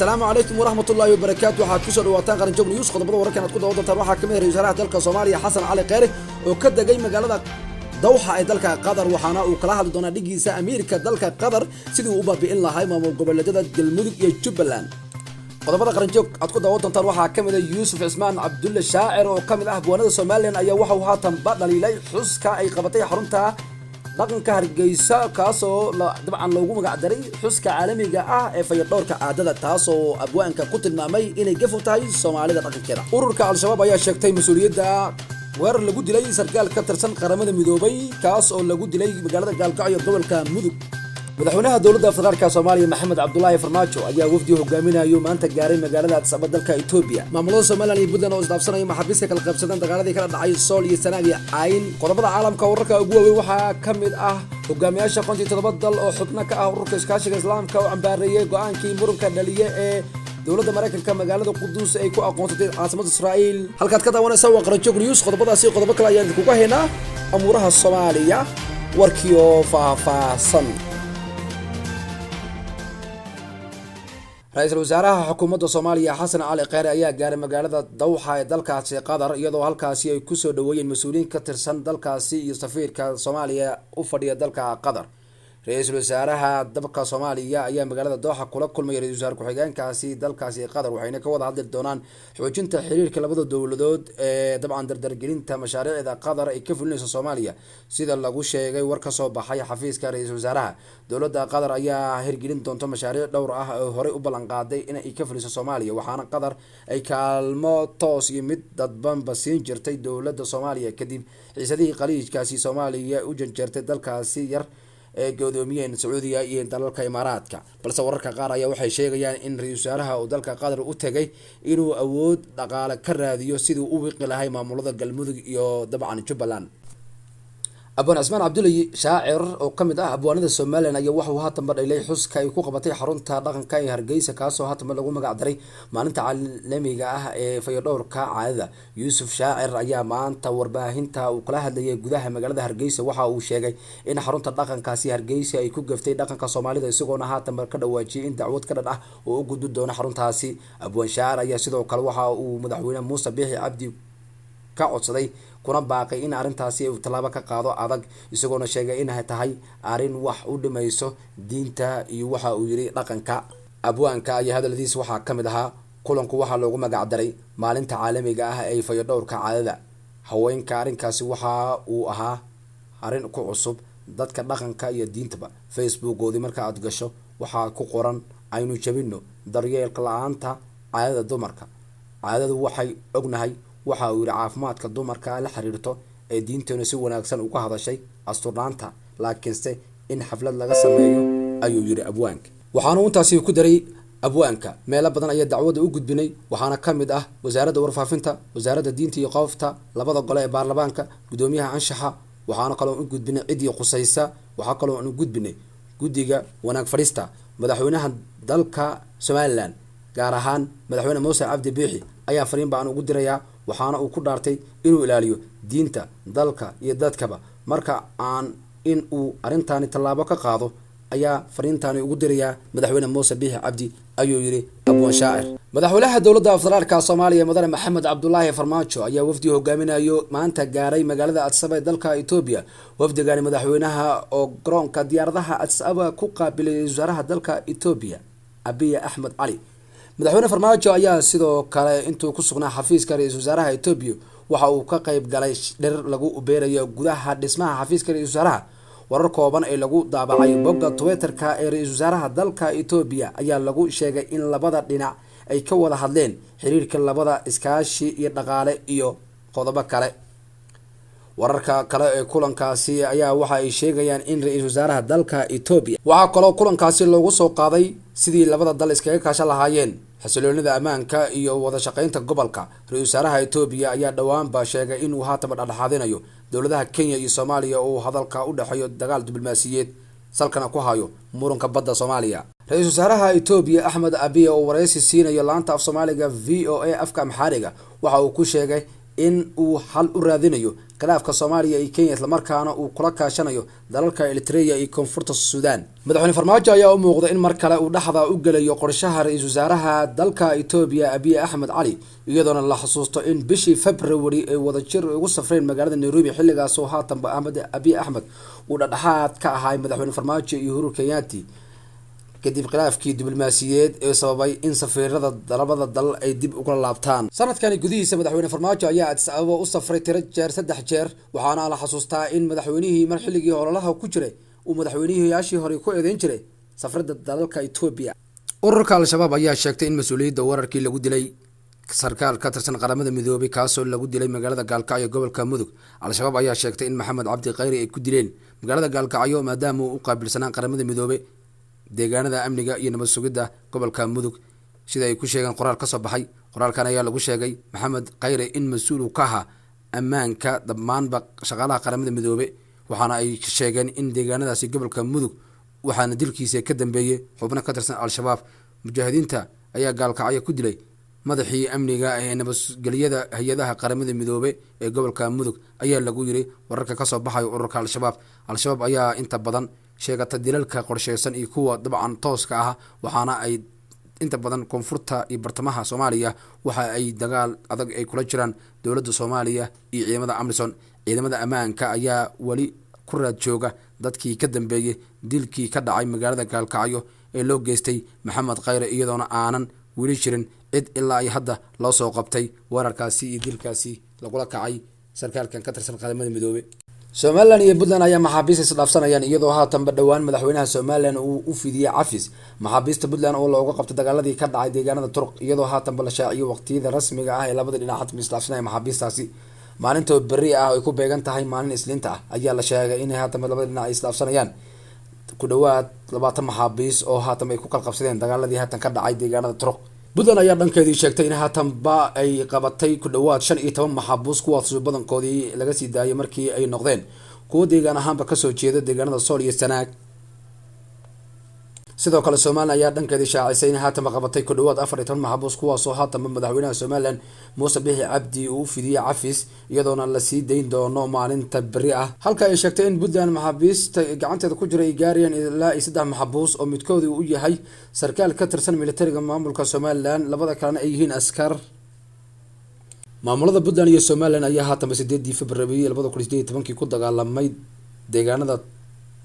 السلام عليكم ورحمة الله وبركاته. waxaad ku soo dhawaataan qaran joog news qodobada wararkan aad ku daawataan waxaa kamid ah ra'iisul wasaaraha dalka Soomaaliya Xasan Cali Kheyre oo ka dagay magaalada Dawxa ee dalka Qatar waxaana uu kala hadli doonaa dhigiisa Ameerika dalka Qatar sidii uu u baabi'in lahaa maamul goboleedyada Galmudug iyo Jubbaland. qodobada qaran joog aad ku daawataan waxaa kamid ah Yuusuf Ismaan Cabdulle Shaacir oo kamid ah buwanada Soomaaliland ayaa waxa uu haatan badalilay xuska ay qabatay xarunta dhaqanka Hargeysa kaasoo dabcan loogu magac daray xuska caalamiga ah ee fayadhowrka caadada taasoo abwaanka ku tilmaamay inay gaf u tahay Soomaalida dhaqankeeda. ururka Al-Shabaab ayaa sheegtay mas'uuliyadda weerar lagu dilay sarkaal ka tirsan qaramada midoobay kaas oo lagu dilay magaalada Gaalkacyo gobolka Mudug. madaxweynaha dowladda federaalka Soomaaliya Maxamed Cabdullaahi Farmaajo ayaa wafdi hogaaminayo maanta gaaray magaalada Addis Ababa dalka Itoobiya. maamulada Soomaaliland iyo Puntland oo isdhaafsanaya maxaabiista kala qaybsadeen dagaaladii kala dhacay Sool iyo Sanaag iyo Cayn. qodobada caalamka wararka ugu waaweyn waxaa kamid ah hogaamiyaasha 57 dal oo xubno ka ah ururka iskaashiga Islaamka oo cambaareeyay go'aankii muranka dhaliye ee dowladda Mareykanka magaalada Qudus ay ku aqoonsatay caasimadda Israa'iil. halkaad ka daawanaysaa waa qaran joog news qodobadaasi qodobo kale ayaan kugu haynaa amuuraha Soomaaliya warkii oo faahfaahsan. ra'iisul wasaaraha xukuumadda Soomaaliya Xasan Cali Kheyre ayaa gaaray magaalada Dawxa ee dalkaasi Qatar iyadoo halkaasi ay ku soo dhaweeyeen mas'uuliyiin ka tirsan dalkaasi iyo safiirka Soomaaliya u fadhiya dalka Qatar. ra'iisul wasaaraha dalka Soomaaliya ayaa magaalada Dawxa kula kulmay ra'iisul wasaar ku-xigeenkaasi dalkaasi Qatar waxayna ka wada hadli doonaan xoojinta xiriirka labada dowladood ee dabcan dardargelinta mashaariicda Qatar ay ka fulinayso Soomaaliya sida lagu sheegay war ka soo baxay xafiiska ra'iisul wasaaraha. dowladda Qatar ayaa hirgelin doonto mashaariic dhowr ah oo horey u ballan qaaday in ay ka fuliso Soomaaliya waxaana Qatar ay kaalmo toos iyo mid dadbanba siin jirtay dowladda Soomaaliya kadib xiisadihii qaliijkaasi Soomaaliya u janjeertay dalkaasi yar ee gudoomiyeen Sacuudiga iyo dalalka Imaaraadka. balse wararka qaar ayaa waxay sheegayaan in ra'iisul wasaaraha uu dalka Qatar u tagay inuu awood dhaqaale ka raadiyo sidii uu wiqi lahay maamulada Galmudug iyo dabcan Jubbaland. abaan Ismaan Cabdulle Shaacir oo kamid ah abwaanada Soomaaliland ayaa waxa uu haatan badalay xuska ay ku qabatay xarunta dhaqanka ee Hargeysa kaasoo haatan lagu magac daray maalinta caalamiga ah ee fayadhowrka caadada. Yuusuf Shaacir ayaa maanta warbaahinta uu kala hadlayay gudaha magaalada Hargeysa waxa uu sheegay in xarunta dhaqankaasi Hargeysa ay ku gaftay dhaqanka Soomaalida isagoona haatan ka dhawaajiyay in dacwad ka dhan ah oo u gudbi doono xaruntaasi. abwaan Shaacir ayaa sidoo kale waxa uu madaxweyne Muuse Biixi Cabdi ka codsaday kuna baaqay in arintaasi uu talaabo ka qaado adag isagoona sheegay in ay tahay arin wax u dhimayso diinta iyo waxa uu yiri dhaqanka. abwaanka ayaa hadaladiisa waxa kamid ahaa kulanku waxa loogu magac daray maalinta caalamiga ah ee fayadhowrka caadada. haweenka arinkaasi waxa uu ahaa arin ku cusub dadka dhaqanka iyo diintaba. facebookoodii marka aad gasho waxa ku qoran aynu jabino daryeelka la'aanta caadada dumarka. caadadu waxay ognahay waxa uu yiri caafimaadka dumarka la xiriirto ee diinteena si wanaagsan uga hadashay asturnaanta laakiinse in xaflad laga sameeyo ayuu yiri abwaanka. waxaana uu intaasi ku daray abwaanka meelo badan ayaa dacwada u gudbinay waxaana kamid ah wasaaradda warfaafinta, wasaaradda diinta iyo qoofta, labada gole ee baarlamaanka, gudoomiyaha anshaxa, waxaana kaloo u gudbinay cidii qusaysa, waxa kaloo u gudbinay guddiga wanaag fadhiista madaxweynaha dalka Soomaaliland gaar ahaan madaxweyne Muuse Cabdi Biixi ayaa fariin baan ugu dirayaa waxaana uu ku dhaartay inuu ilaaliyo diinta dalka iyo dadkaba marka aan in uu arintani talaabo ka qaado ayaa fariintani ugu dirayaa madaxweyne Muuse Biixi Cabdi ayuu yiri abwaan Shaacir. madaxweynaha dowladda federaalka Soomaaliya mudane Maxamed Cabdullaahi Farmaajo ayaa wafdi hogaaminayo maanta gaaray magaalada Addis Ababa dalka Itoobiya. wafdigan madaxweynaha oo garoonka diyaaradaha Addis Ababa ku qaabilay wasaaraha dalka Itoobiya Abiy Ahmed Cali. madaxweyne Farmaajo ayaa sidoo kale intuu ku sugnaa xafiiska ra'iisul wasaaraha Itoobiya waxa uu ka qayb galay dhir lagu beerayo gudaha dhismaha xafiiska ra'iisul wasaaraha. warar kooban ee lagu daabacay bogga Twitter-ka ee ra'iisul wasaaraha dalka Itoobiya ayaa lagu sheegay in labada dhinac ay ka wada hadleen xiriirka labada iskaashi iyo dhaqaale iyo qodobo kale. wararka kale ee kulankaasi ayaa waxa ay sheegayaan in ra'iisul wasaaraha dalka Itoobiya waxa kaloo kulankaasi loogu soo qaaday sidii labada dal iskaga kaashan lahaayeen xasiloonida ammaanka iyo wada shaqeynta gobolka. ra'iisul wasaaraha Itoobiya ayaa dhawaanba sheegay inuu haatan dhexdhexaadinayo dowladaha Kenya iyo Soomaaliya oo hadalka u dhaxeeyo dagaal diblomaasiyadeed salkana ku hayo muranka badda Soomaaliya. ra'iisul wasaaraha Itoobiya Ahmed Abiy oo wareysi siinayo laanta af Soomaaliga VOA afka Amxaariga waxa uu ku sheegay in uu xal u raadinayo khilaafka Soomaaliya iyo Kenya isla markaana uu kula kaashanayo dalalka Eritrea iyo Koonfurta Suudaan. Madaxweyne Farmaajo ayaa u muuqda in mar kale uu dhaxda u galayo qorshaha ra'iisul wasaaraha dalka Itoobiya Abiy Ahmed Cali, iyadoona la xasuusto in bishii February ay wadajir ugu safreen magaalada Nairobi xilligaas oo haatanba Abiy Ahmed uu dhexdhexaad ka ahaa madaxweyne Farmaajo iyo Uhuru Kenyatta kadib khilaafkii diblomaasiyadeed ee sababay in safiirada labada dal ay dib uga laabtaan. Sanadkan gudihiisa madaxweyne Farmaajo ayaa Addis Ababa u safray saddex jeer waxaana la xasuustaa in madaxweynihii mar xilligii ololaha ku jiray uu madaxweynayaashii hore ku eedeyn jiray safarada dalalka Itoobiya. Ururka Al-Shabaab ayaa sheegtay in mas'uuliyadda wararkii lagu dilay sarkaal ka tirsan qaramada midoobay kaasoo lagu dilay magaalada Gaalkacyo gobolka Mudug. Al-Shabaab ayaa sheegtay in Maxamed Cabdi Khayri ay ku dileen magaalada Gaalkacyo maadaama uu u qaabilsanaan qaramada midoobay deegaanada amniga iyo nabad sugidda gobolka Mudug, sida ay ku sheegeen qoraal ka soo baxay. Qoraalkan ayaa lagu sheegay Maxamed Khayri in mas'uul ka ahaa ammaanka dhammaanba shaqaalaha qaramada midoobay, waxaana ay sheegeen in deegaanadaasi gobolka Mudug waxaana dilkiisa ka dambeeyay xubno ka tirsan Al-Shabaab. Mujaahidiinta ayaa Gaalkacyo ku dilay madaxii amniga ee nabadgelyada hay'adaha qaramada midoobay ee gobolka Mudug ayaa lagu yiri wararka ka soo baxay ururka Al-Shabaab. Al-Shabaab ayaa inta badan sheegata dilalka qorsheysan iyo kuwa dabcan tooska ah, waxaana ay inta badan koonfurta iyo bartamaha Soomaaliya waxa ay dagaal adag ay kula jiraan dowladda Soomaaliya iyo ciidamada AMISOM. Ciidamada ammaanka ayaa wali ku raad jooga dadkii ka dambeeyay dilkii ka dhacay magaalada Gaalkacyo ee loo geystay Maxamed Khayri, iyadoona aanan weli jirin cid ilaa ay hadda loo soo qabtay wararkaasi iyo dilkaasi lagula kacay sarkaalkan ka tirsan qaramada midoobay. Somaliland iyo Puntland ayaa maxaabiis isdhaafsanayaan iyadoo haatanba dhowaan madaxweynaha Somaliland uu u fidiyay cafis maxaabiista Puntland oo looga qabtay dagaaladii ka dhacay deegaanada Turk, iyadoo haatanba la shaaciyay waqtiyada rasmiga ah ee labada dhinac hadba isdhaafsanaya maxaabiistaasi. Maalinta berri ah oo ay ku beegan tahay maalin Isniinta ah ayaa la sheegay in haatanba labada dhinac ay isdhaafsanayaan ku dhawaad 20 maxaabiis oo haatanba ay ku kala qabsadeen dagaaladii haatan ka dhacay deegaanada Turk. Puntland ayaa dhankeedii sheegtay in haatanba ay qabatay ku dhawaad 15 maxaabuus kuwaas badankoodii laga sii daayay markii ay noqdeen kuwa deegaan ahaanba kasoo jeeda deegaanada Sool iyo Sanaag. sidoo kale Soomaaliya ayaa dhankeedii shaacisay in haatanba qabatay ku dhawaad 14 maxaabuus kuwaasoo haatanba madaxweynaha Somaliland Muuse Biixi Cabdi uu fidiyay cafis iyadoona la sii dayn doono maalinta berri ah. Halka ay sheegtay in Puntland maxaabiista gacanteeda ku jiray gaariyaan ilaa 3 maxaabuus oo midkood uu yahay sarkaal ka tirsan militariga maamulka Somaliland, labada kalena ay yihiin askar. Maamulada Puntland iyo Somaliland ayaa haatanba 8 February 2018 ku dagaalamay deegaanada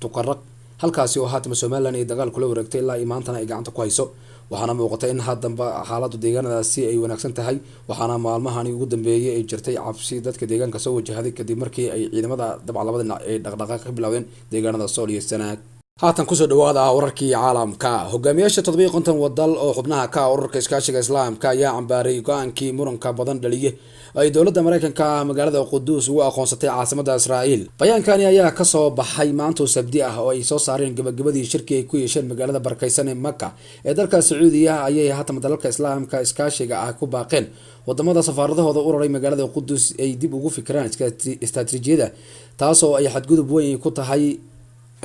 Tukaraq, halkaasi oo haatanba Somaliland ay dagaal kula wareegtay ilaa maantana ay gacanta ku hayso. waxaana muuqata in haatanba xaaladdu deegaanadaasi ay wanaagsan tahay, waxaana maalmahani ugu dambeeyay ay jirtay cabsi dadka deegaanka soo wajahday kadib markii ay ciidamada dabcan labada dhinac ay dhaqdhaqaaq ka bilaaween deegaanada Sool iyo Sanaag. haatan kusoo dhawaada wararkii caalamka. Hogaamiyaasha 750 wadal oo xubnaha ka ururka iskaashiga Islaamka ayaa cambaaray go'aankii muranka badan dhaliyay ay dowladda Mareykanka magaalada Quddus ugu aqoonsatay caasimadda Israa'iil. Bayaankani ayaa ka soo baxay maanta Sabti ah oo ay soo saareen gabagabadii shirkii ay ku yeesheen magaalada barakeysan ee Makka ee dalka Sacuudiga ayay haatan dalalka Islaamka iskaashiga ah ku baaqeen wadamada safaaradahooda ururay magaalada Quddus ay dib ugu fikiraan istaraatiijiyada taasoo ay xadgudub weyn ku tahay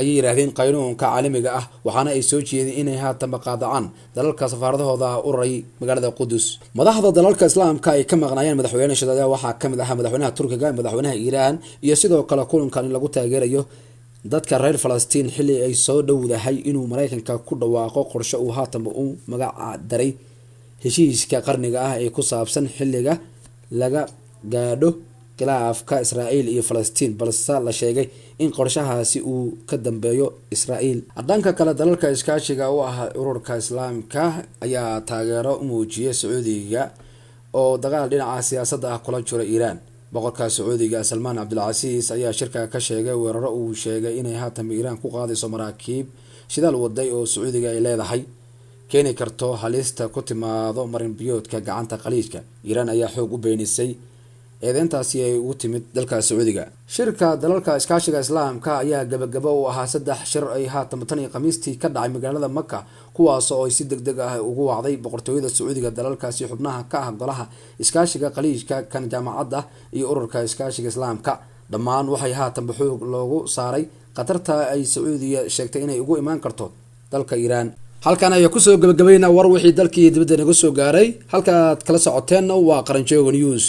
ayay yiraahdeen qaynuunka caalamiga ah, waxaana ay soo jeedeen inay haatanba qaadacaan dalalka safaaradahooda ururay magaalada Quddus. Madaxda dalalka Islaamka ay ka maqnaayeen madaxweynaha shirkadda waxaa kamid ah madaxweynaha Turkiga, madaxweynaha Iiraan iyo sidoo kale kulankan lagu taageerayo dadka reer Falastiin xilli ay soo dhowdahay inuu Mareykanka ku dhawaaqo qorshe uu haatanba u magac daray heshiiska qarniga ah ee ku saabsan xilliga laga gaadho khilaafka Israa'iil iyo Falastiin, balse la sheegay in qorshahaasi uu ka dambeeyo Israa'iil. Dhanka kale dalalka iskaashiga u ah ururka Islaamka ayaa taageero u muujiyay Sacuudiga oo dagaal dhinaca siyaasadda ah kula jira Iiraan. Boqorka Sacuudiga Salmaan Cabdulcasiis ayaa shirka ka sheegay weeraro uu sheegay inay haatan Iiraan ku qaadayso maraakiib shidaal waday oo Sacuudiga ay leedahay keeni karto halista ku timaado marin biyoodka gacanta Khaliijka. Iiraan ayaa xoog u beenisay eedeyntaasi ay ugu timid dalka Sacuudiga. Shirka dalalka iskaashiga Islaamka ayaa gabagabo u ahaa 3 shir ay haatan tan iyo Khamiistii ka dhacay magaalada Makka, kuwaas oo ay si degdeg ah ugu wacday boqortooyada Sacuudiga dalalkaasi xubnaha ka ah golaha iskaashiga Khaliijka kan jaamacadda iyo ururka iskaashiga Islaamka. Dhammaan waxay haatan xoog loogu saaray qatarta ay Sacuudiga sheegtay inay ugu imaan karto dalka Iiraan. halkan ayaa kusoo gabagabayna war wixii dalkii dibadda naga soo gaaray. halka aad kala socoteen waa Qaranjooga News.